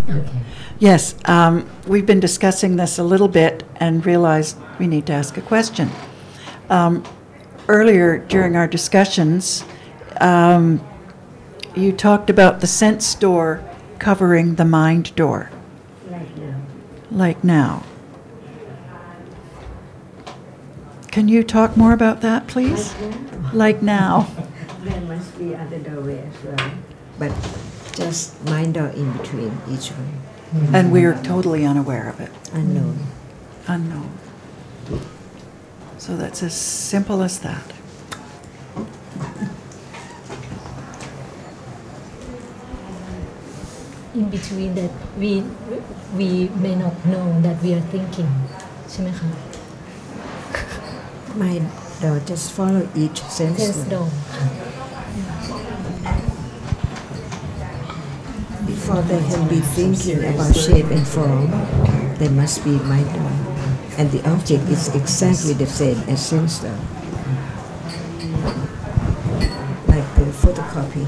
Okay. Yes, we've been discussing this a little bit and realized we need to ask a question. Earlier during our discussions, you talked about the sense door covering the mind door. Like now. Like now. Can you talk more about that, please? Like now. There must be other doorway as well, but just mind door in between each one. And we're totally unaware of it. Unknown. Unknown. So that's as simple as that. In between that, we may not know that we are thinking. ใช่ไหมคะ Mind door, just follow each sense door. Before they can be thinking about shape and form, there must be mind door. And the object is exactly the same as sense door. Like the photocopy.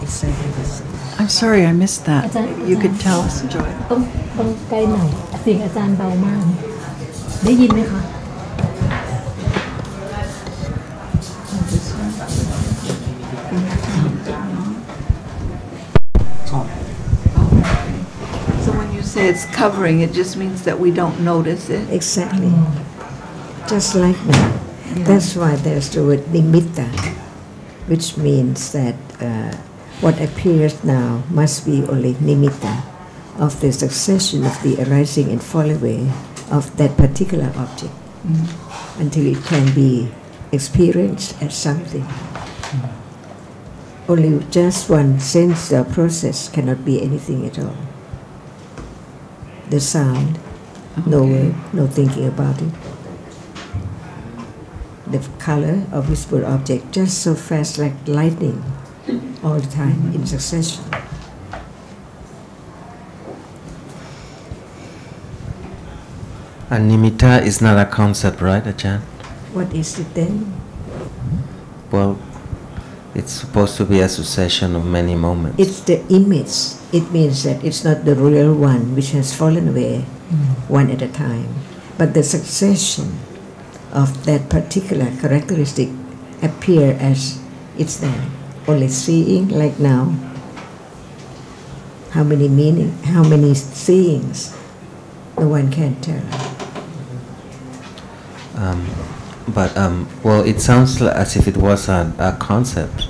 Exactly the same. I'm sorry I missed that. You could tell us, Joy. ต้องใกล้หน่อยเสียงอาจารย์เบามากได้ยินไหมคะ So when you say it's covering, it just means that we don't notice it. Exactly. Just like that. Yeah. That's why there's the word nimitta, which means that what appears now must be only nimitta of the succession of the arising and fall away of that particular object until it can be experienced as something. Only just one sense or process cannot be anything at all. The sound, no word, no thinking about it. The color of visible object just so fast like lightning all the time in succession. And nimitta is not a concept, right, Ajarn? What is it then? Well, it's supposed to be a succession of many moments. It's the image. It means that it's not the real one which has fallen away one at a time, but the succession of that particular characteristic appear as it's there. Only seeing, like now. How many meaning, how many seeings, no one can tell. Well, it sounds as if it was a concept,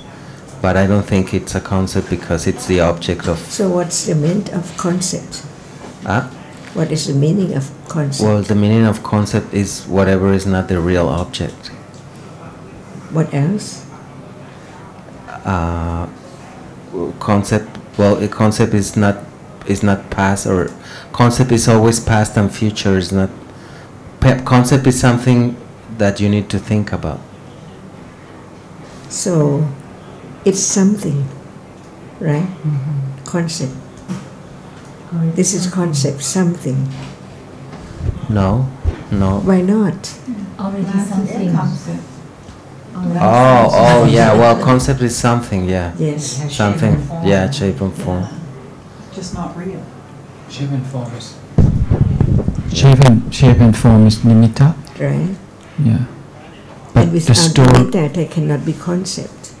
but I don't think it's a concept because it's the object of... So what's the meaning of concept? What is the meaning of concept? Well, the meaning of concept is whatever is not the real object. What else? Concept, well, a concept is not past, or concept is always past and future is not. Concept is something that you need to think about. So it's something, right? Concept. This is concept, something. No. Why not? already something. Oh, yeah. Well, concept is something. Yeah. Yes. Something. Yeah, shape and form. Just not real. Shape and form is nimitta. Right. Yeah. But and without nimitta, there cannot be concept.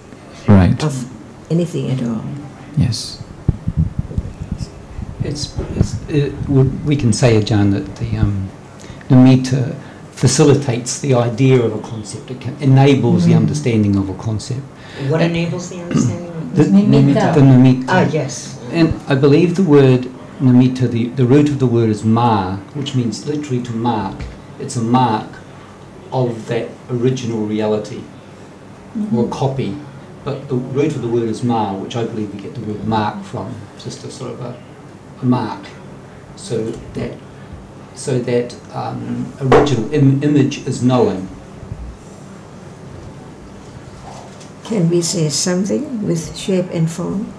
Right. Of anything at all. Yes. We can say, Ajarn, that the nimitta facilitates the idea of a concept. It enables the understanding of a concept. What enables the understanding of the nimitta? The nimitta. Ah, yes. And I believe the word nimitta, the root of the word is ma, which means literally to mark. It's a mark of that original reality, or a copy. But the root of the word is ma, which I believe we get the word mark from, just a sort of a mark. So that original image is known. Can we say something with shape and form?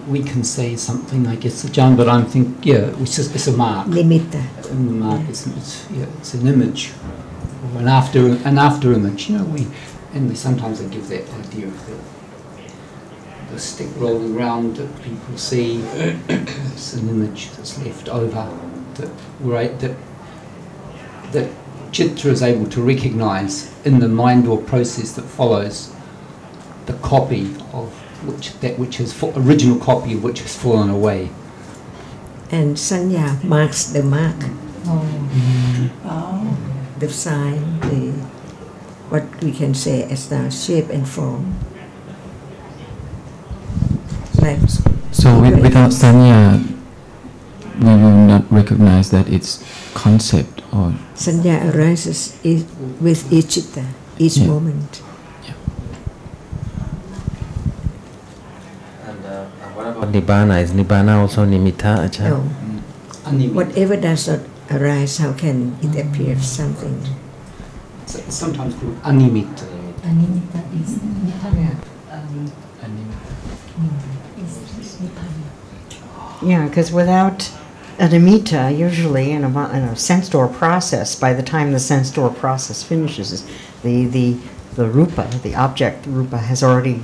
We can say something, I guess, Ajarn, but I think, it's a mark. Nimitta. And the mark it's an image, or an after image. We sometimes give that idea of the stick rolling around that people see. It's an image that's left over that Chitta is able to recognise in the mind or process that follows the copy of original copy of which has fallen away. And sanya marks the mark, Oh. the sign, what we can say as the shape and form. Like So without sanya, we will not recognize that it's concept or... sanya arises with each chitta, each moment. What about Nibbana? Is Nibbana also nimitta, Ajahn? No. Whatever does not arise, how can it appear something? It's sometimes called animitta. Animitta is nibbana. Is nibbana. Yeah, because without a nimitta, usually in a sense door process, by the time the sense door process finishes, the rupa, the object rupa, has already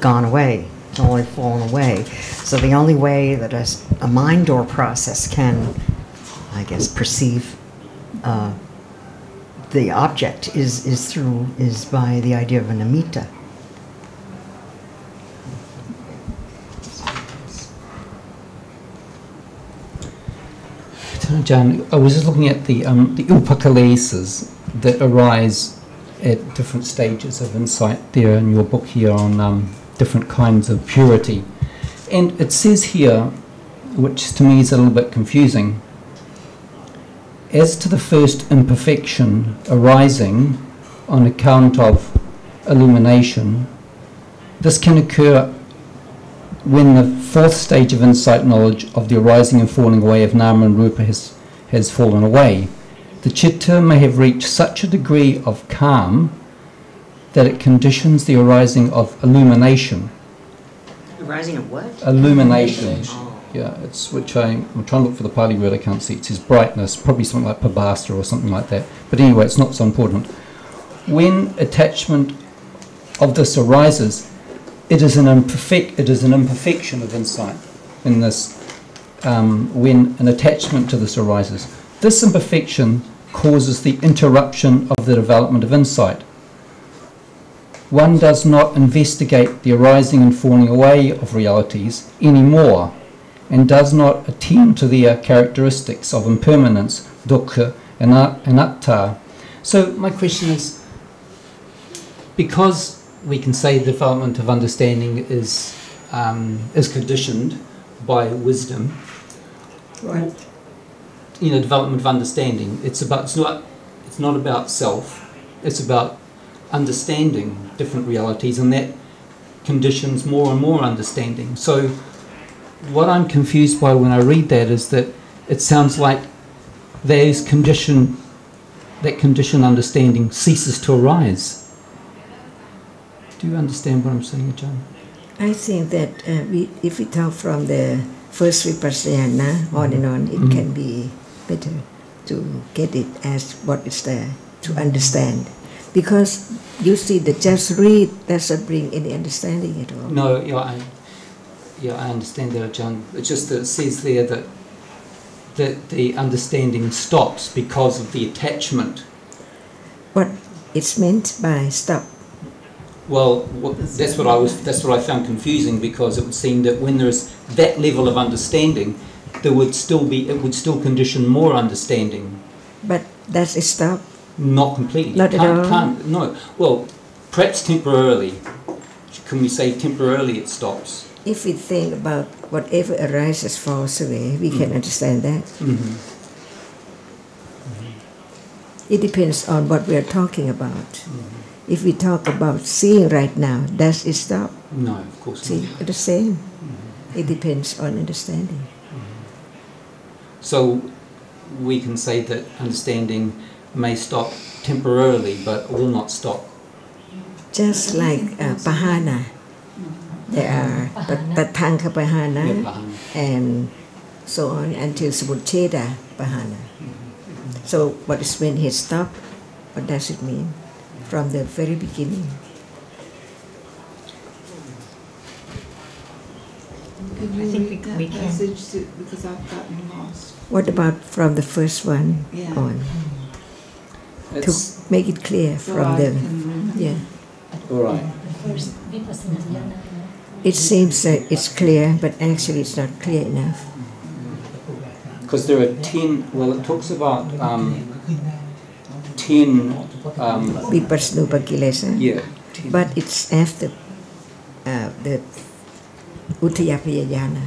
gone away. It's already fallen away. So the only way that a mind door process can, I guess, perceive the object is by the idea of a nimitta. Ajahn, I was just looking at the upakalesas that arise at different stages of insight there in your book here on different kinds of purity. And it says here, which to me is a little bit confusing, as to the first imperfection arising on account of illumination, this can occur when the fourth stage of insight knowledge of the arising and falling away of nama and rupa has fallen away. The chitta may have reached such a degree of calm that it conditions the arising of illumination. Arising of what? Illumination. Yeah, it's which I'm trying to look for the Pali word, I can't see. It says brightness, probably something like pabasta or something like that. But anyway, it's not so important. When attachment of this arises, it is an imperfection of insight in this, when an attachment to this arises. This imperfection causes the interruption of the development of insight. One does not investigate the arising and falling away of realities anymore, and does not attend to their characteristics of impermanence, dukkha, and anatta. So my question is, because we can say the development of understanding is conditioned by wisdom. Right. Development of understanding. It's not about self. It's about understanding different realities, and that conditions more and more understanding. So, what I'm confused by when I read that is that it sounds like that conditioned understanding ceases to arise. Do you understand what I'm saying, Ajahn? I think that if we talk from the first vipassana on and on, it can be better to get it as what is there, to understand. Because you see that just read doesn't bring any understanding at all. No, I understand that, Ajahn. It's just that it says there that the understanding stops because of the attachment. What it's meant by stop? Well, that's what I found confusing, because it would seem that when there's that level of understanding, it would still condition more understanding. But does it stop? Not completely. Not at all? No. Well, perhaps temporarily. Can we say temporarily it stops? If we think about whatever arises falls away, we can understand that. It depends on what we are talking about. If we talk about seeing right now, does it stop? No, of course See, not. the same. It depends on understanding. So we can say that understanding may stop temporarily, but will not stop. Just like pahana. There are tatanka pahana and so on until samucceda pahana. So what is when he stopped? What does it mean? From the very beginning. Could you read that passage because I've gotten lost? What about from the first one Yeah. on? To It's, make it clear So from I the, can remember. yeah. all right. First, vipassana jhana. It seems that it's clear, but actually it's not clear enough. Because there are 10, well, it talks about 10, Vipassana kilesa. yeah, 10. But it's after the Uttiyapaya jhana,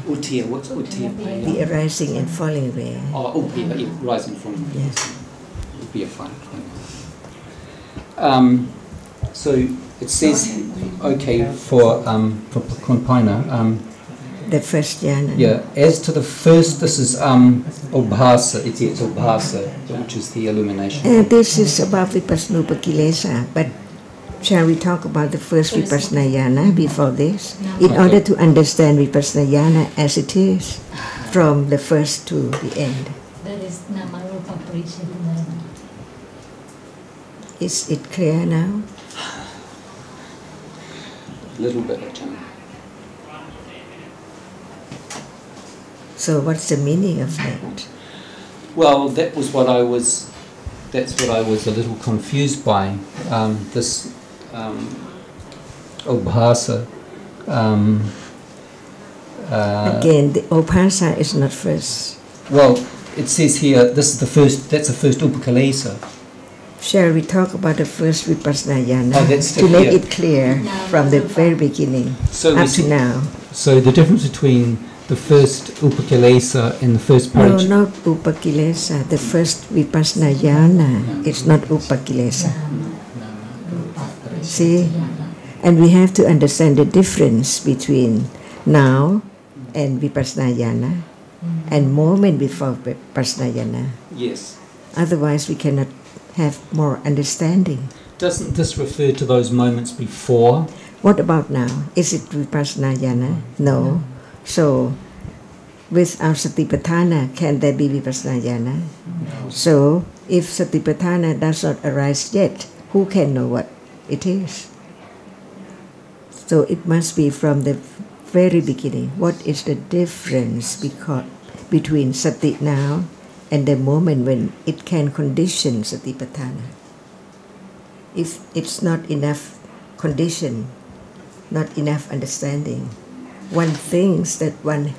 Uttiya, what's Uttiya? the arising and falling away. Oh, Uttiya, yeah, rising from. Yes. Would be a fine. So it says, okay, for Konpaina, The first jhana. yeah, as to the first, this is Obhasa, it's Obhasa, which is the illumination. This is about Vipassana kilesa, but shall we talk about the first Vipassana jhana before this? In order to understand Vipassana jhana as it is, from the first to the end. That is nama rupa paricetana. Is it clear now? A little bit, Ajarn. So what's the meaning of that? Well, that's what I was a little confused by, this Obhasa. Again, the Obhasa is not first. Well, it says here, this is the first, that's the first Upakalesa. Shall we talk about the first Vipassana jhana Oh, that's to make yeah. it clear from the very beginning So we up to see- now? So the difference between the first Upakalesa and the first No, parich... not Upakilesa. The first Vipassana jhana is not Upakilesa. See? And we have to understand the difference between now and Vipassana jhana and moment before Vipassana jhana. Yes. Otherwise, we cannot have more understanding. Doesn't this refer to those moments before? What about now? Is it Vipassana jhana? No. So, without Satipatthana, can there be Vipassana jhana? So, if Satipatthana does not arise yet, who can know what it is? So, it must be from the very beginning. What is the difference between Sati now and the moment when it can condition Satipatthana? If it's not enough condition, not enough understanding, one thinks that one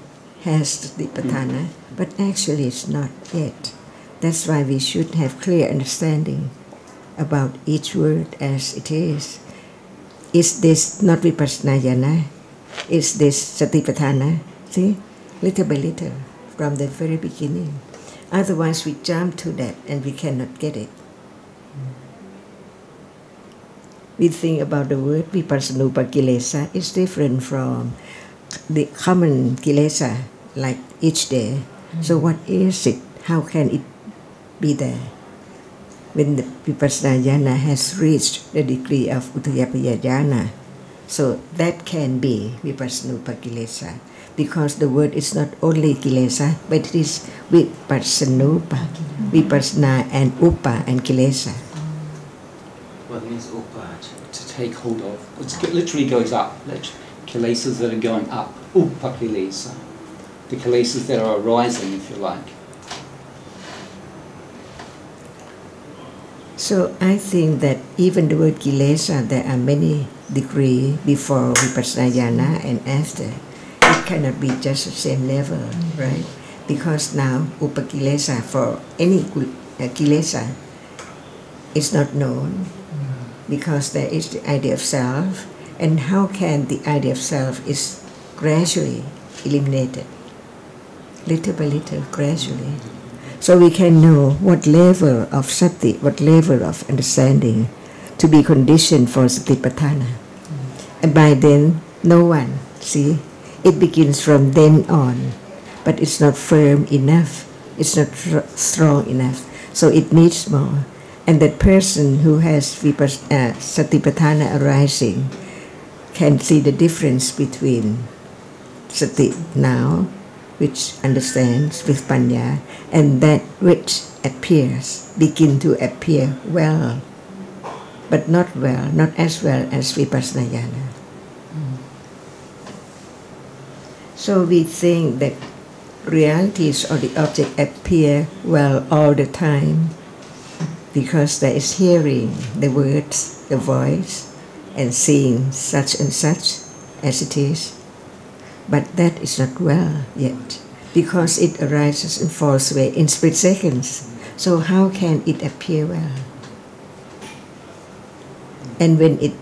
has Satipatthana, but actually it's not yet. That's why we should have clear understanding about each word as it is. Is this not Vipassana jhana? Is this Satipatthana? See, little by little, from the very beginning. Otherwise we jump to that and we cannot get it. We think about the word Vipassana kilesa is different from the common kilesa, like each day. So what is it? How can it be there? When the Vipassana jhana has reached the degree of Uttiyapaya jhana, so that can be Vipassana kilesa, because the word is not only kilesa, but it is Vipassanupa, Vipassana and Upa and kilesa. What means Upa? To take hold of. It literally goes up. Kilesas that are going up. Upakilesa. The kilesas that are arising, if you like. So I think that even the word kilesa, there are many degrees before Vipassana jhana and after. It cannot be just the same level, right? Because now upakilesa for any kilesa is not known, because there is the idea of self, and how can the idea of self is gradually eliminated, little by little, gradually. So we can know what level of sati, what level of understanding to be conditioned for satipatthana. And by then, no one, see, it begins from then on, but it's not firm enough, it's not strong enough, so it needs more. And that person who has satipatthana arising can see the difference between sati now, which understands with panya, and that which appears, begin to appear well, but not well, not as well as vipassana jhana. So we think that realities or the object appear well all the time because there is hearing the words, the voice, and seeing such and such as it is. But that is not well yet, because it arises and falls away in split seconds. So how can it appear well? And when it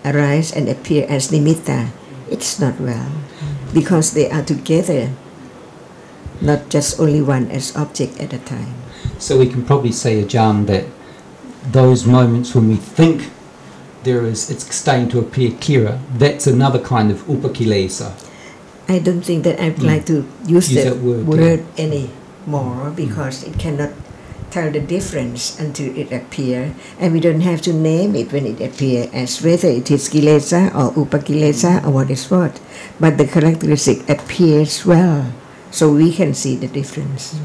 arises and appear as nimitta, it's not well, because they are together, not just only one as object at a time. So we can probably say, Ajarn, that those moments when we think it's starting to appear clearer, that's another kind of upakilesa. I don't think that I'd like to use that word yeah. anymore, because it cannot tell the difference until it appears, and we don't have to name it when it appears as whether it is kilesa or upakilesa or what is what. But the characteristic appears well, so we can see the difference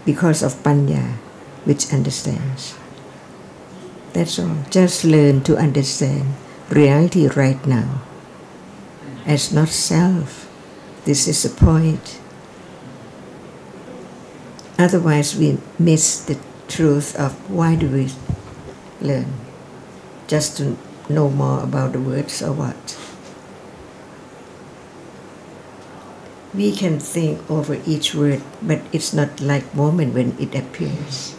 because of panya, which understands. That's all. Just learn to understand reality right now as not self. This is the point. Otherwise we miss the truth of why do we learn? Just to know more about the words or what? We can think over each word, but it's not like moment when it appears.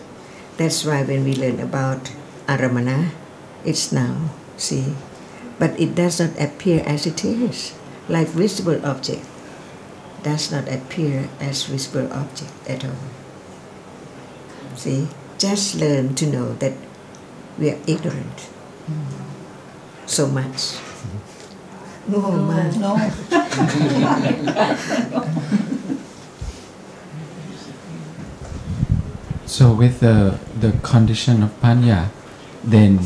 That's why when we learn about aramana, it's now, see? But it does not appear as it is, like visible object does not appear as visible object at all. See? Just learn to know that we are ignorant so much. No. So with the condition of panya, then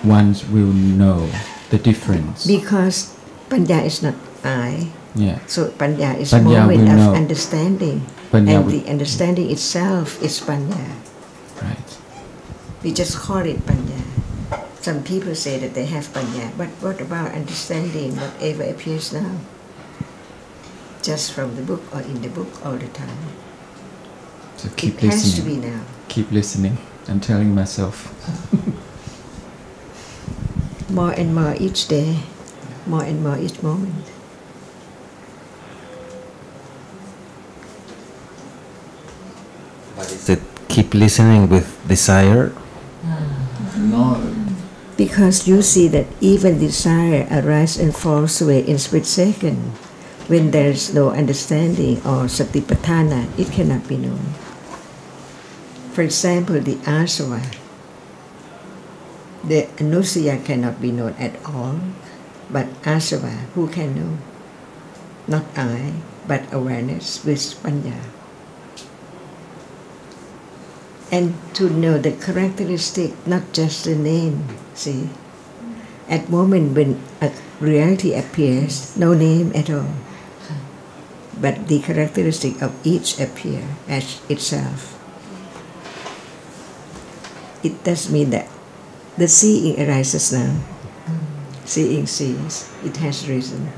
one will know the difference. Because panya is not I. Yeah. So panya is Panya moment will of know. understanding. Panya and will- the understanding itself is panya. Right. We just call it panya. Some people say that they have panya, but what about understanding whatever appears now? Just from the book or in the book all the time. So keep It has to listening. be now. Keep listening and telling myself. More and more each day, more and more each moment. But is it keep listening with desire? No. Because you see that even desire arises and falls away in split second. When there is no understanding or satipatthana, it cannot be known. For example, the asava, the anusaya cannot be known at all, but asava, who can know? Not I, but awareness with panya. And to know the characteristic, not just the name, see? At moment when a reality appears, no name at all. But the characteristic of each appear as itself. It does mean that the seeing arises now. Seeing sees, it has reason.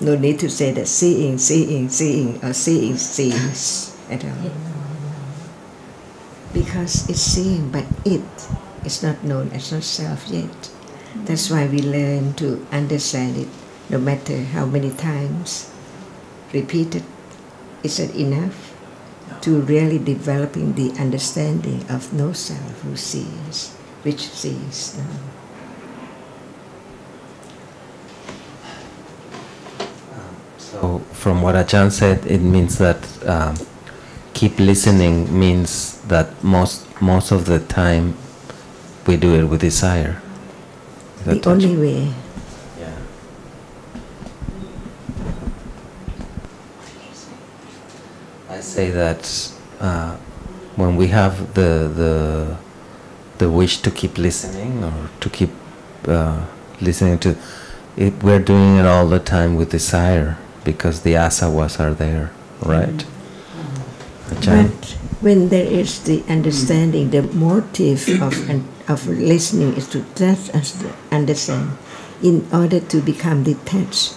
No need to say that seeing, or seeing sees at all. Because it's seeing, but it is not known as not self yet. That's why we learn to understand it, no matter how many times repeated. Is it enough to really developing the understanding of no self who sees, which sees now? So from what Ajarn said, it means that keep listening means that most of the time we do it with desire. Is that The only way. Yeah. I say that when we have the wish to keep listening or to keep listening to it, we're doing it all the time with desire because the asavas are there, right? Ajarn? But when there is the understanding, the motive of listening is to just understand in order to become detached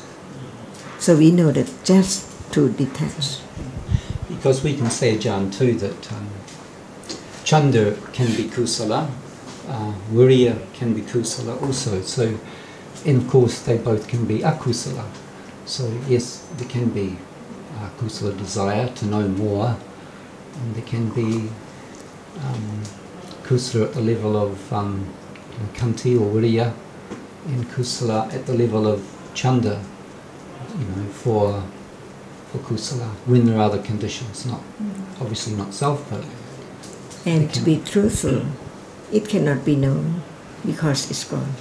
So we know that just to detach. Because we can say, Ajarn, too, that Chanda can be kusala, Virya can be kusala also. So, and of course, they both can be akusala. So, yes, there can be kusala desire to know more, and there can be kusala at the level of kanti or virya, and kusala at the level of chanda, for kusala, when there are other conditions, not obviously not self, but... And to be truthful, it cannot be known because it's gone.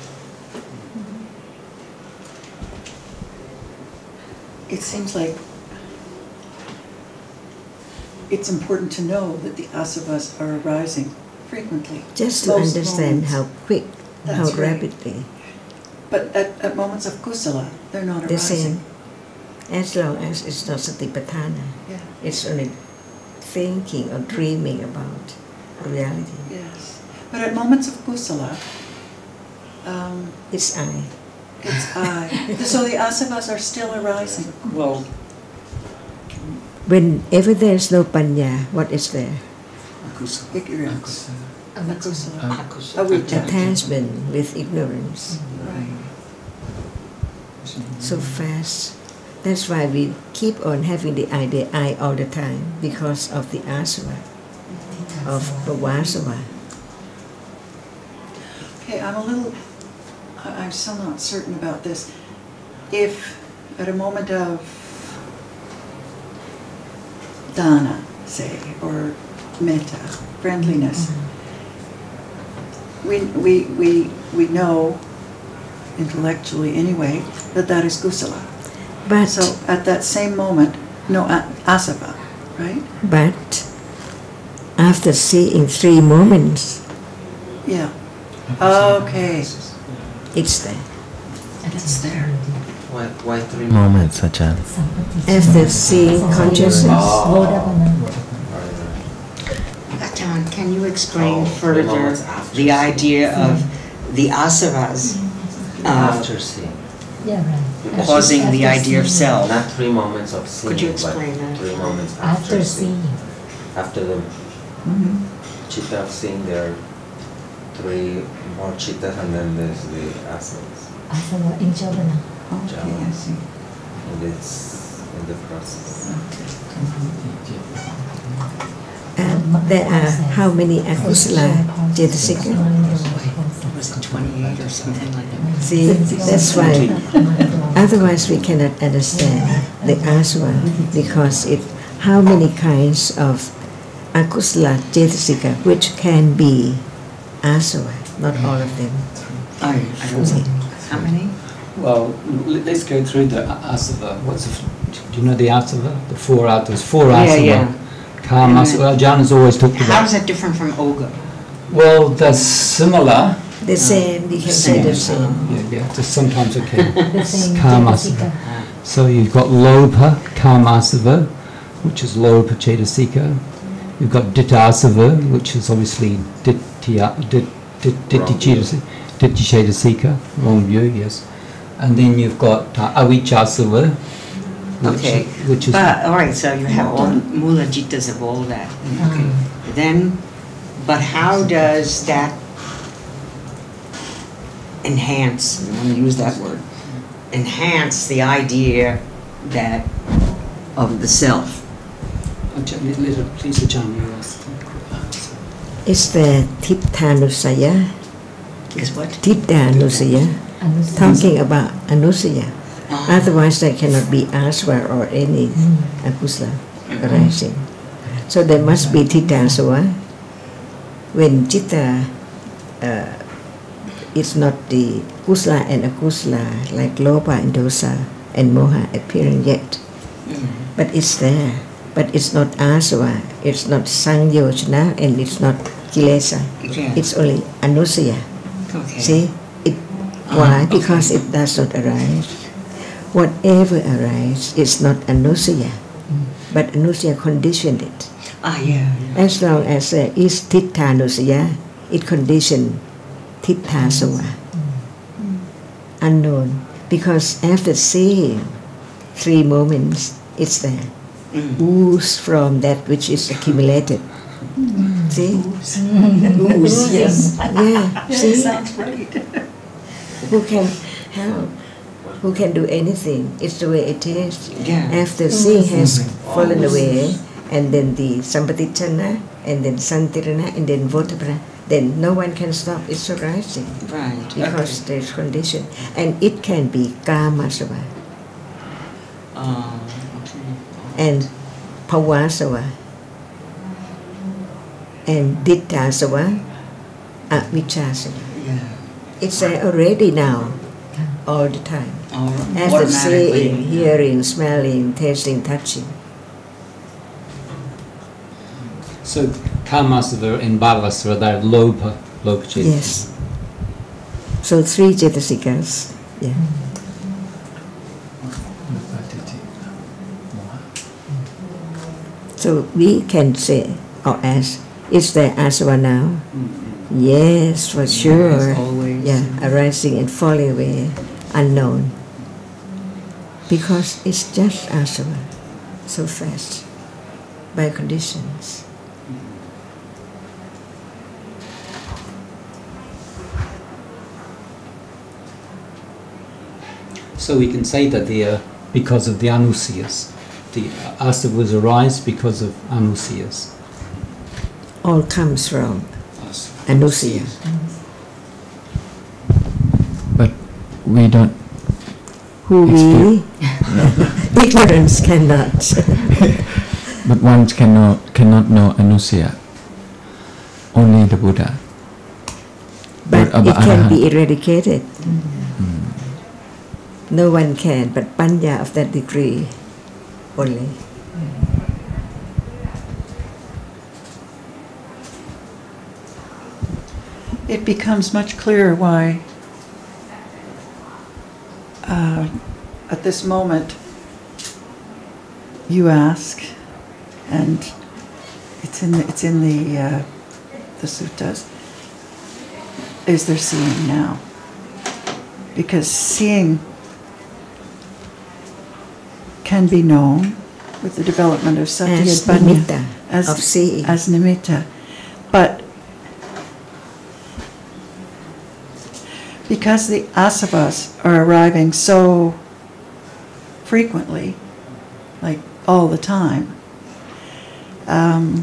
It seems like it's important to know that the asavas are arising frequently. Just to Most understand moments. how quick, how That's right. rapidly. But at moments of kusala, they're not The arising. same. As long as it's not satipatthana, Yeah. it's only thinking or dreaming about reality. Yes. But at moments of kusala, It's I. it's I. So the asavas are still arising. Well, Whenever there's no panya, what is there? Ignorance. Akusala. Akusala. Avijja. Attachment with ignorance. Right. So fast. That's why we keep on having the idea I all the time, because of the asava, of the vasava. Okay, I'm still not certain about this. If at a moment of dana, say, or metta, friendliness, we know intellectually anyway that is kusala. But, So at that same moment, no asava, right? but after seeing 3 moments, Yeah. Okay. it's there. And it's there. Why 3 moments, Ajarn? After seeing consciousness, Ajarn, can you explain Oh, further moments after the seeing. idea of the asavas After seeing. Yeah, right. causing the After idea of seeing. self? Not 3 moments of seeing, Could you but explain that? 3 moments After seeing. After the chitta of seeing, there are 3 more chittas, and then there's the asanas. Asava in Jhavana. Okay, I see. And it's in the process. there are how many akusala cetasika? Was it 28 or something like that? See, that's why. Otherwise, we cannot understand the asava, because how many kinds of akusala cetasika which can be asava, not all of them. I don't see. How many? well, let's go through the asava. Do you know the asava? The 4 atas. 4 asava. Yeah. Karma. Well, Ajarn has always talked How about. is that different from Oga? Well, they're similar. The same, you can say the same. Yeah, just sometimes okay. The same Karmasava. So you've got Lobha Karmasava, which is Lobha Cetasika. You've got Ditthasava, which is obviously Ditti Cetasika, wrong view, yes. And then you've got Avijjasava, which is... But, all right, so you have all mula jittas of all that. Okay. Then, but how does that enhance, I'm going to use that word, enhance the idea that of the self? Please, Ajarn, you ask. It's the Titthanusaya, Is what? Titthanusaya, talking about Anusaya. Otherwise, there cannot be asva or any akusala arising. So there must be Titthanusaya. When Chitta it's not the kusala and akusala like loba and dosa and moha appearing yet. But it's there. But it's not asava, it's not sangyojana, and it's not kilesa. Yeah. It's only anusaya. Okay. See? Why? Because it does not arise. Whatever arises is not anusaya, but anusaya conditioned it. Yeah. As long as there is Titthanusaya, it conditioned Titthasawa. Unknown. Because after seeing 3 moments, it's there. Ooze from that which is accumulated. See? Ooze, yes. Yeah, see? Sounds great. Who can help? Who can do anything? It's the way it is. Yeah. After seeing has fallen away, and then the Sampatitana, and then Santirana, and then Votapana, then no one can stop its arising. Right. Because there's condition. And it can be Kamasava and Pavasava and Ditthasava, Avijjasava. Yeah. It's there already now, all the time. After Automatically. seeing, hearing, smelling, tasting, touching. So Kamasava and Bhalasava, they're lopa chetasikas. Yes. So 3 cetasikas. Yeah. So we can say or ask, is there asava now? Yes, for sure. As always. Yeah, arising and falling away, unknown. Because it's just asava, so fast, by conditions. So we can say that they are because of the anusiyas. The asavas arise because of anusiyas. All comes from anusiya. But we don't. Who we? Ignorance cannot. But one cannot know Anusaya. Only the Buddha. But Or it can Arahant. be eradicated. No one can, but panya of that degree only. It becomes much clearer why at this moment you ask, and it's in the suttas. Is there seeing now? Because seeing can be known with the development of sati As and panya, nimitta of seeing. as nimitta, but because the asavas are arriving so frequently, like all the time.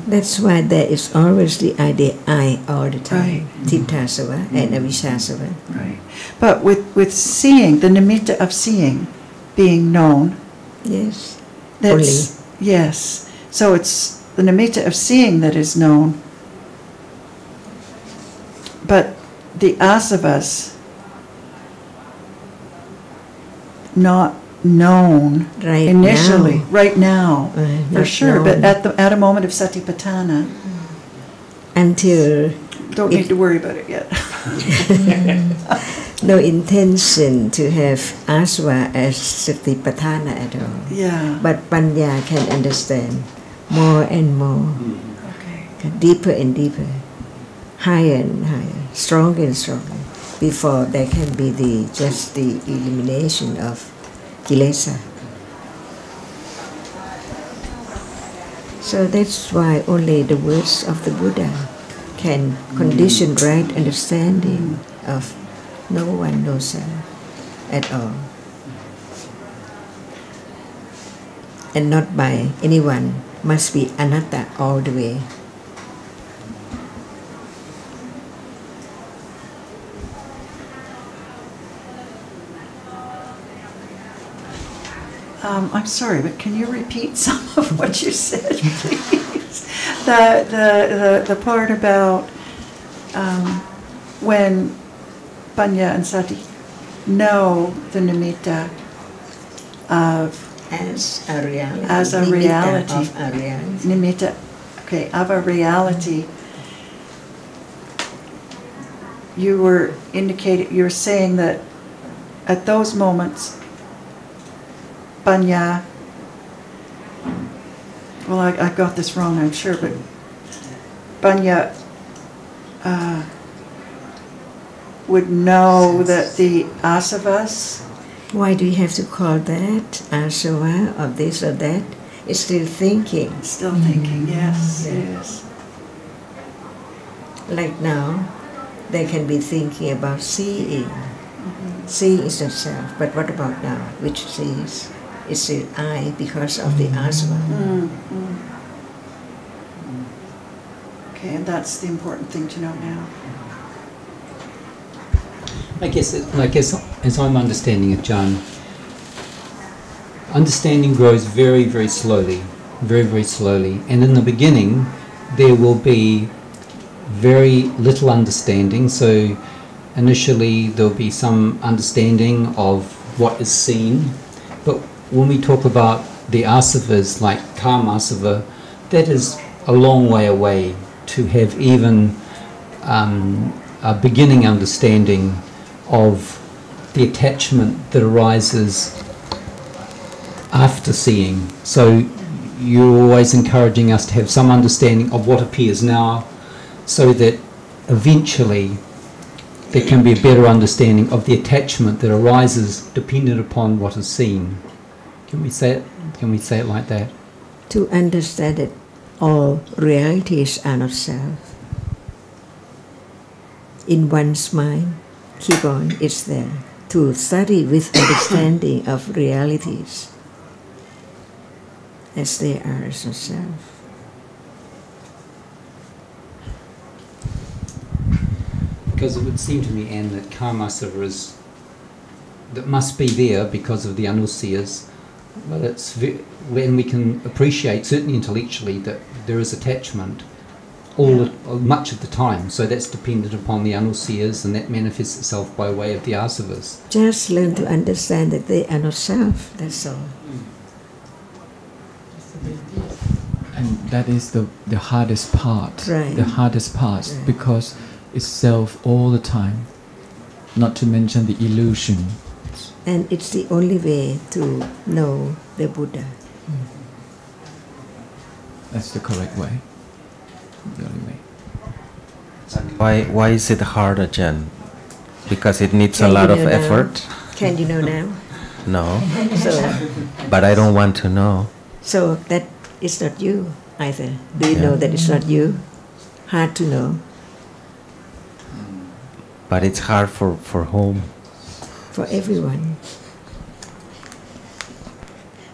That's why there is always the idea I all the time. Right. Ditthasava and avijjasava. Right. But with seeing, the nimitta of seeing being known, Yes. that's, yes. So it's the nimitta of seeing that is known. But the asavas not known Right initially, now. right now, for Not sure. But known. at a moment of satipatthana, Until don't need to worry about it yet. no intention to have asva as satipatthana at all. Yeah. But panya can understand more and more, Okay. deeper and deeper, higher and higher, stronger and stronger, before there can be just the elimination of kilesa. So that's why only the words of the Buddha can condition right understanding of no one, no self at all. And not by anyone, must be anatta all the way. I'm sorry, but can you repeat some of what you said, please? The part about when panya and sati know the nimitta of As a reality. As a Nimitta reality. Of a reality. nimitta, okay, of a reality. You were saying that at those moments, panya, well, I got this wrong, I'm sure, but panya would know that the asavas Why do you have to call that asava of this or that? It's still thinking. Still thinking, yes, Yeah. yes. Like now, they can be thinking about seeing. Seeing is not self, but what about now? Which sees? It's the I because of the asava. Okay, and that's the important thing to know now. I guess as I'm understanding it, John, understanding grows very, very slowly, and in the beginning there will be very little understanding. So initially there'll be some understanding of what is seen, but when we talk about the asavas like karma asava, that is a long way away to have even a beginning understanding of the attachment that arises after seeing. So you're always encouraging us to have some understanding of what appears now, so that eventually there can be a better understanding of the attachment that arises dependent upon what is seen. Can we say it like that? To understand that all realities are not self. In one's mind, keep on, it's there. To study with understanding of realities as they are as not self. Because it would seem to me, Anne, that karma asava that must be there because of the anusayas, but when we can appreciate, certainly intellectually, that there is attachment much of the time. So that's dependent upon the anusayas, and that manifests itself by way of the asavas. Just learn to understand that they are not self, that's all. And that is the hardest part. Right. The hardest part, Right. because it's self all the time. Not to mention the illusion. And it's the only way to know the Buddha. That's the correct way. The only way. Why is it hard, Ajarn? Because it needs Can a lot you of know now? effort? Can you know now? No, So, but I don't want to know. so that is not you either. Do you know that it's not you? Hard to know. But it's hard for whom? For everyone.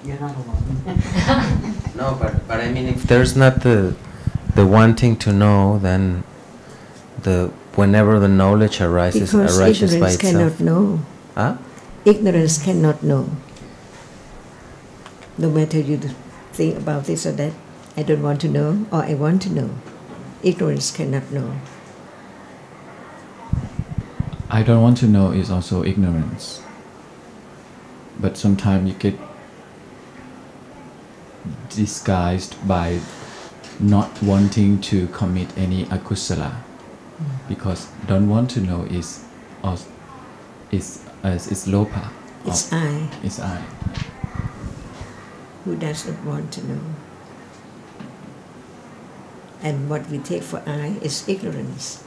You're not alone. No, but I mean, if there's not the wanting to know, then whenever the knowledge arises by Because ignorance itself. cannot know. Huh? Ignorance cannot know. No matter you think about this or that, I don't want to know or I want to know. Ignorance cannot know. I don't want to know is also ignorance. But sometimes you get disguised by not wanting to commit any akusala, because don't want to know is lopa. It's I It's I. who does not want to know. And what we take for I is ignorance.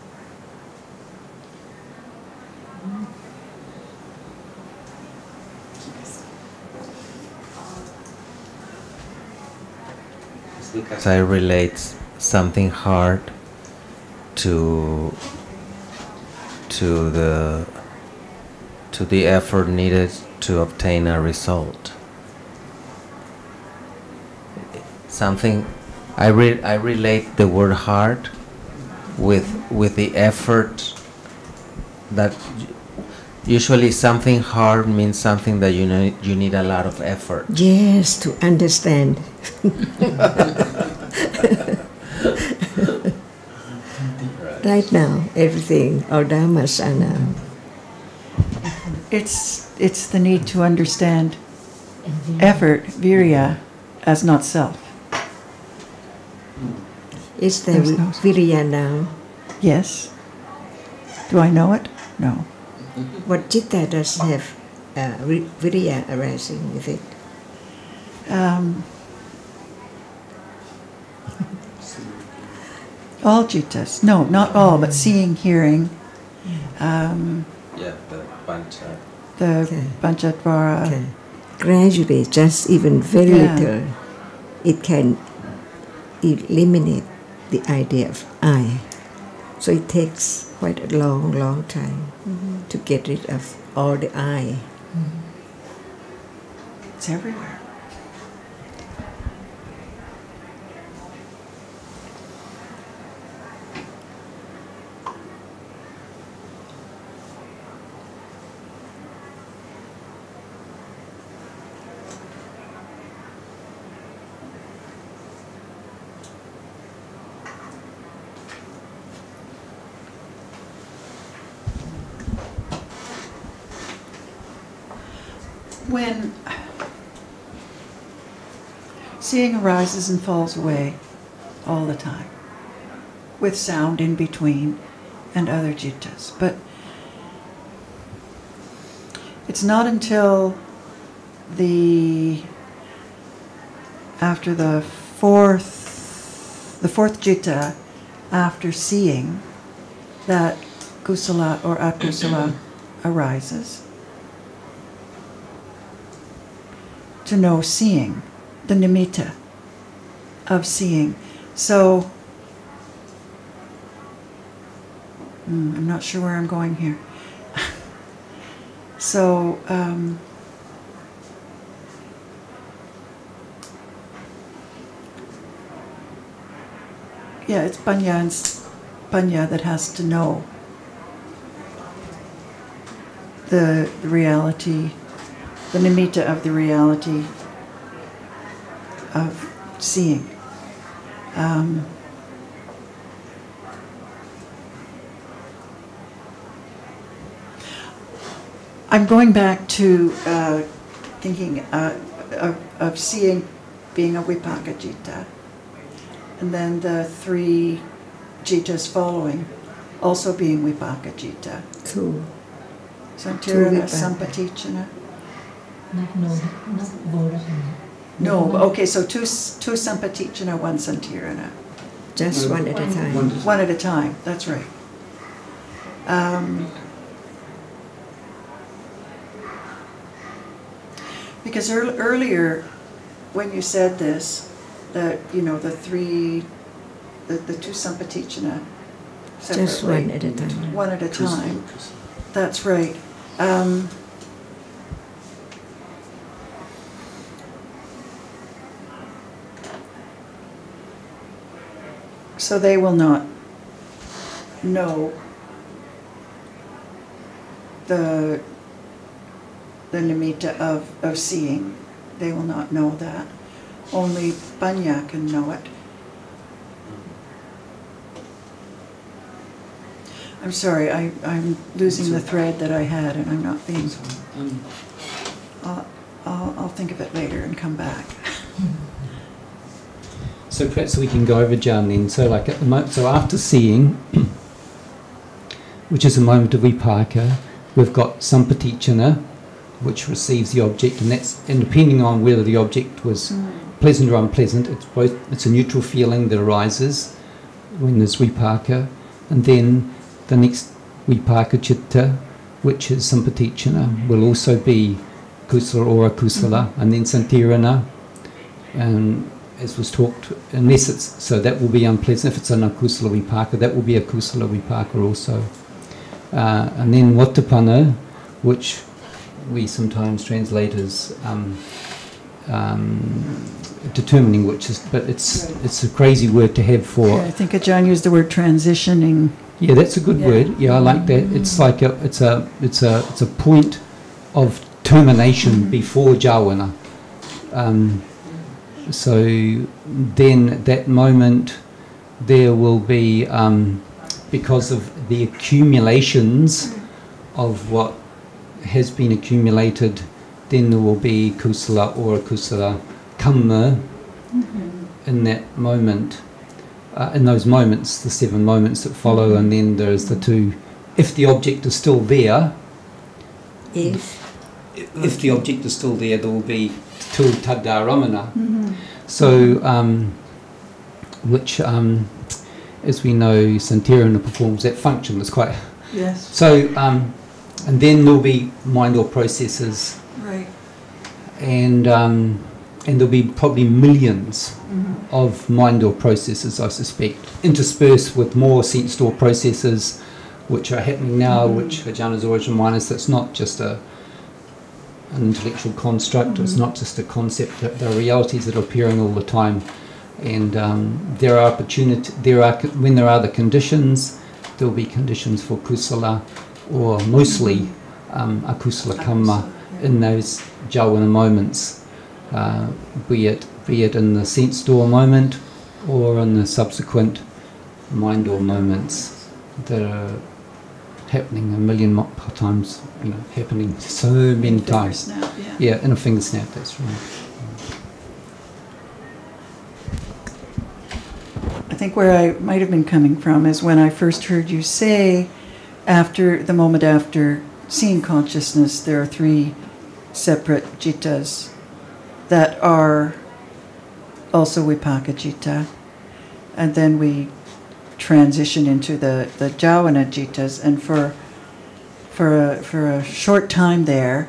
Because I relate something hard to the effort needed to obtain a result. Something I relate the word hard with the effort that usually something hard means something that you need a lot of effort. Yes, to understand. Right now, everything, all dhammas are now. It's the need to understand effort, virya, as not self. Is there There's no- virya now? Yes. Do I know it? No. What citta does have virya arising with it? All jittas. No, not all, but seeing, hearing. Yeah, the pancha. the Panchadvara. Okay. Gradually, just even very little, it can eliminate the idea of I. So it takes quite a long, long time to get rid of all the I. It's everywhere. When seeing arises and falls away all the time, with sound in between and other jittas. But it's not until after the fourth jitta, after seeing, that kusala or akusala arises. To know seeing, the nimitta of seeing. So, I'm not sure where I'm going here. So, it's panya that has to know the reality, the nimitta of the reality of seeing. I'm going back to thinking of seeing being a vipaka citta, and then the 3 jittas following also being vipaka citta. 2. Santirana, Sampatichana. Not Bodhana. No, okay, so 2 Sampatichana, 1 Santirana. Just one at a time. One at a time, that's right. Because earlier, when you said this, that, the 2 Sampatichana separately. Just one at a time. One at a time. That's right. So they will not know the nimitta of seeing. They will not know that. Only panya can know it. I'm sorry, I'm losing the thread that I had, and I'm not being... I'll think of it later and come back. So perhaps we can go over Ajarn then. So like at the moment, so after seeing, which is a moment of vipaka, we've got sampatichana, which receives the object, and depending on whether the object was pleasant or unpleasant, it's a neutral feeling that arises when there's vipaka, and then the next vipaka citta, which is sampatichana, will also be kusala or akusala, and then santirana, as was talked, unless it's, so that will be unpleasant. If it's an akusala vipaka, that will be a kusala vipaka also. And then vattapana, which we sometimes translate as determining which is, but it's a crazy word to have for. Yeah, I think Ajarn used the word transitioning. Yeah, that's a good word. Yeah, I like that. It's like it's a point of termination before jhāvana. So then at that moment there will be, because of the accumulations of what has been accumulated, then there will be kusala or akusala kamma in that moment. In those moments, the 7 moments that follow, and then there's the 2. If the object is still there, if the object is still there, there will be 2 taddaramana. So, which, as we know, Santirana performs that function. It's quite. Yes. So, And then there'll be mind or processes, Right. and there'll be probably millions of mind or processes, I suspect, interspersed with more sense store processes which are happening now, which Ajarn has always reminded us that's not just an intellectual construct, it's not just a concept, that there are realities that are appearing all the time. And there are when there are the conditions, there will be conditions for kusala, or mostly akusala kamma in those jhāvana moments, be it in the sense door moment or in the subsequent mind door moments that are happening a million times, happening so many times. Snap, yeah. Yeah, in a finger snap, that's right. I think where I might have been coming from is when I first heard you say, after the moment after seeing consciousness, there are 3 separate jittas that are also vipaka citta, and then we transition into the jhāvana jittas, and for a short time there,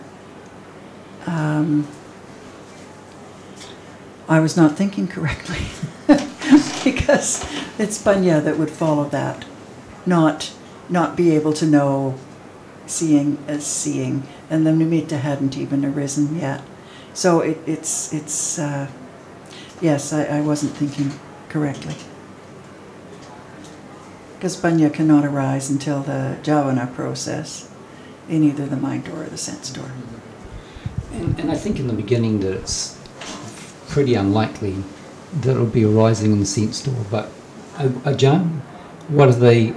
I was not thinking correctly because it's panya that would follow that, not be able to know seeing as seeing, and the nimitta hadn't even arisen yet. So it's yes, I wasn't thinking correctly. Because panya cannot arise until the jhāvana process in either the mind door or the sense door. And I think in the beginning that it's pretty unlikely that it'll be arising in the sense door. But Ajarn, what are they?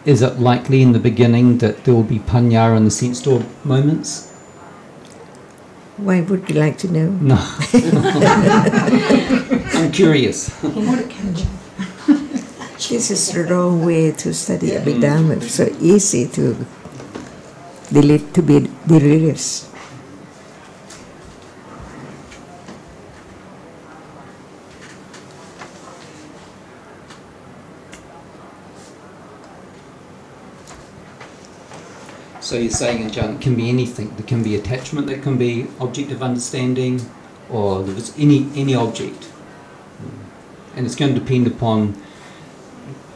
Is it likely in the beginning that there will be panya in the sense door moments? Why would you like to know? No. I'm curious. This is the wrong way to study Abhidhamma. It's so easy to delete, to be delirious. So you're saying, Ajarn, it can be anything. There can be attachment, there can be objective understanding, or there's any object. And it's going to depend upon,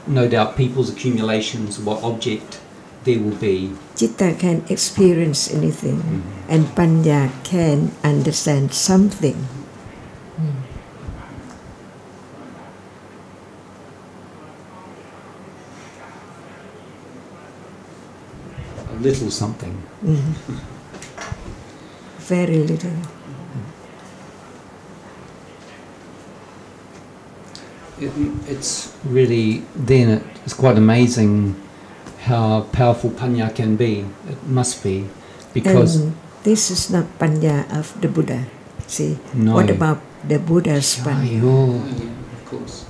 no doubt, people's accumulations, what object there will be. Citta can experience anything, and panya can understand something. A little something. Very little. It's really, then it's quite amazing how powerful panya can be. It must be, because... And this is not panya of the Buddha. See, No. what about the Buddha's panya? Yeah, of course.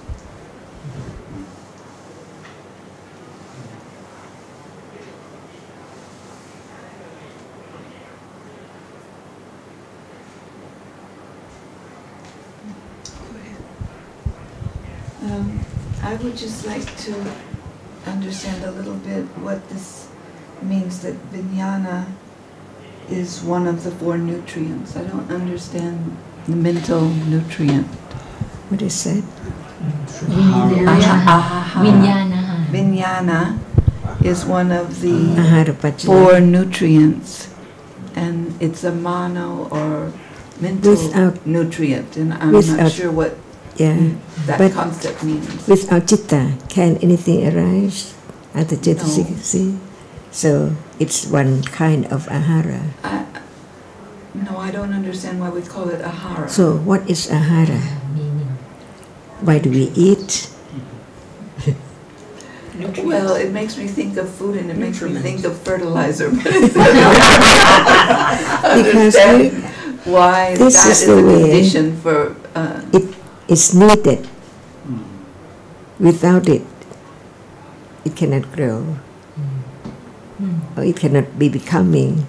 I would just like to understand a little bit what this means, that vijnana is one of the 4 nutrients. I don't understand the mental nutrient. What is that? Vijnana. Vijnana is one of the Ahara pachaya. 4 nutrients, and it's a mano or mental Without- nutrient, and I'm without- not sure what Yeah, that but concept means. without citta, can anything arise at the cetasika? No. See, so it's one kind of ahara. No, I don't understand why we call it ahara. So what is ahara? Meaning. Why do we eat? Well, it makes me think of food, and it makes me think of fertilizer. But Because understand why this that is is the a way condition for. it is needed. Without it, it cannot grow, or it cannot be becoming.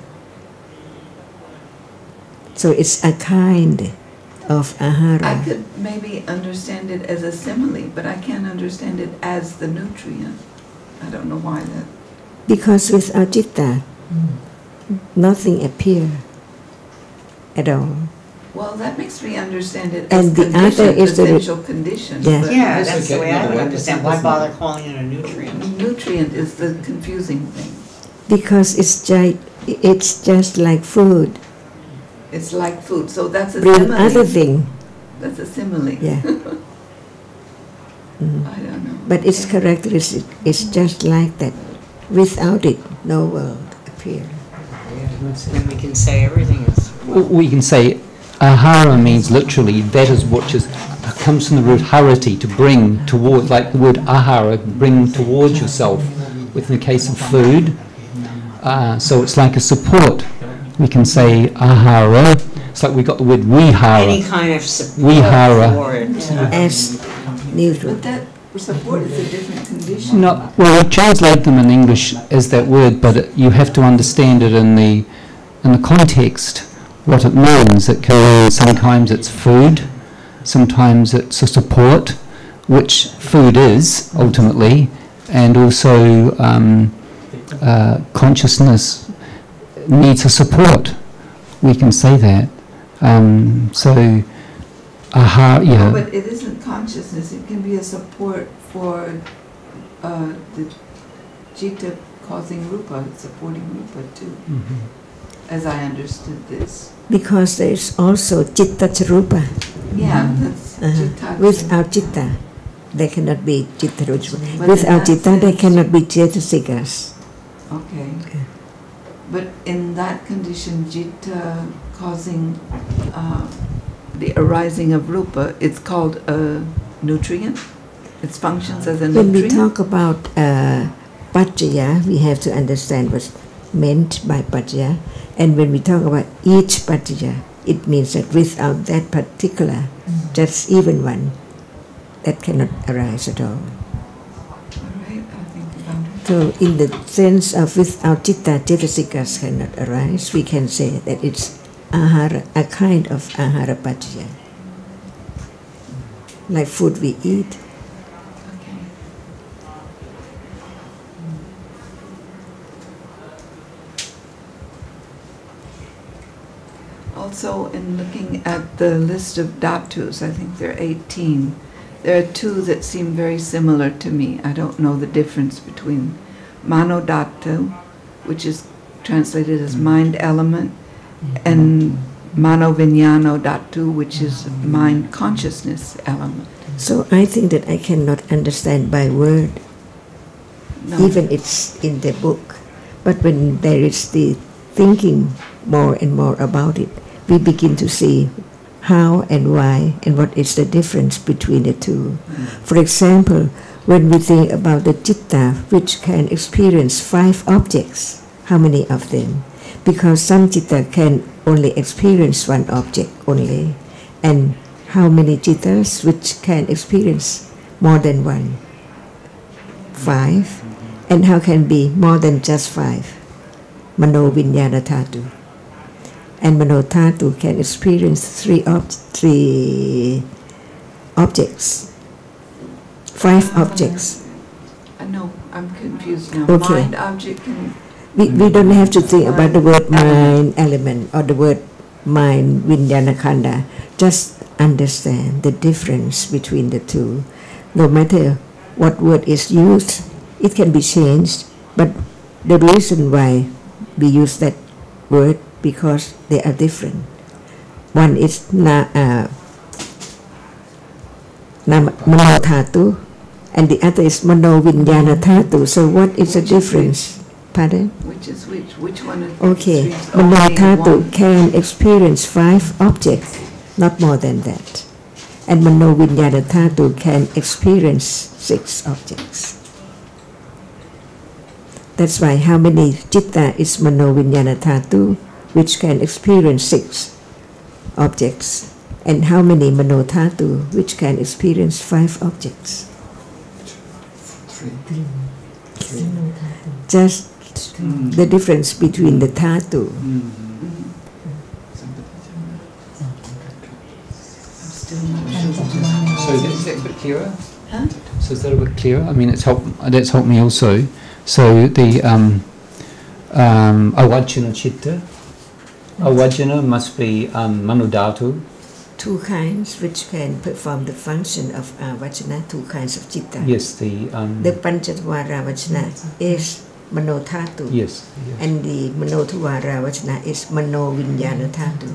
So it's a kind of ahara. I could maybe understand it as a simile, but I can't understand it as the nutrient. I don't know why that. Because without citta, Nothing appear at all. Well, that makes me understand it And as the other is the potential conditions. Yeah. but Yeah, That's that's the okay. way I would No, understand. Why bother calling it a nutrient? Nutrient is the confusing thing. Because it's just like food. It's like food, so that's a Bring simile. other thing. That's a simile. Yeah. I don't know. But its characteristic is just like that. Without it, no world appear. And we can say everything is. We can say ahara means literally that is what is comes from the root harati, to bring toward, like the word ahara, bring towards yourself. Within the case of food, so it's like a support. We can say ahara. It's like we got the word vihara. Any kind of support Vihara. for it. As neutral. But that support is a different condition. No, well, we translate them in English as that word, but you have to understand it in the context, what it means. It can mean sometimes it's food, sometimes it's a support, which food is ultimately, and also consciousness needs a support. We can say that. So, yeah. But it isn't consciousness. It can be a support for the citta causing rupa, supporting rupa too, as I understood this. Because there is also citta charupa. Yeah, that's citta. Without citta, there cannot be citta rupa. But Without in that citta, there sense- cannot be cetasikas. Okay. But in that condition, citta causing the arising of rupa, it's called a nutrient? It functions as a When we nutrient? talk about paccaya, we have to understand what's meant by paccaya. And when we talk about each paccaya, it means that without that particular, just even one, that cannot arise at all. All right, I'll think about it. So in the sense of without citta, cetasikas cannot arise, we can say that it's ahara, a kind of ahara paccaya. Like food we eat. Okay. Also, in looking at the list of dhatus, I think there are 18. There are two that seem very similar to me. I don't know the difference between mano dhatu, which is translated as mind element, and mano vijnano dhatu, which is mind consciousness element. So I think that I cannot understand by word, No. even it's in the book. But when there is the thinking more and more about it, we begin to see how and why and what is the difference between the two. For example, when we think about the citta, which can experience 5 objects, how many of them? Because some citta can only experience 1 object only, and how many cittas which can experience more than 1? 5. And how can be more than just 5? Mano vijnana dhatu. And mano dhatu can experience 3 objects. 5 objects. No, I'm confused now. Okay. Mind object can... We don't have to think about the word mind element or the word mind vijnana khanda. Just understand the difference between the two. No matter what word is used, it can be changed, but the reason why we use that word because they are different. One is mano dhatu, and the other is mano vijnana dhatu. So what is the difference? Pardon? Which is which? Which one is Okay, experience mano only dhatu one? can experience 5 objects, not more than that. And mano vijnana dhatu can experience 6 objects. That's why how many citta is mano vijnana dhatu, which can experience 6 objects, and how many mano dhatu, which can experience 5 objects. Just the difference between the dhatu. So is that a bit clearer? Huh? So is that a bit clearer? I mean, that's helped me also. So the Awajjana chitta. Awajjana must be manodhatu. Two kinds which can perform the function of vajana, two kinds of chitta. Yes, the Panchattvara vajana is manodhatu. Yes, yes. And the manodhvara vajana is manovinyana dhatu.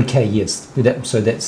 Okay, yes. So that's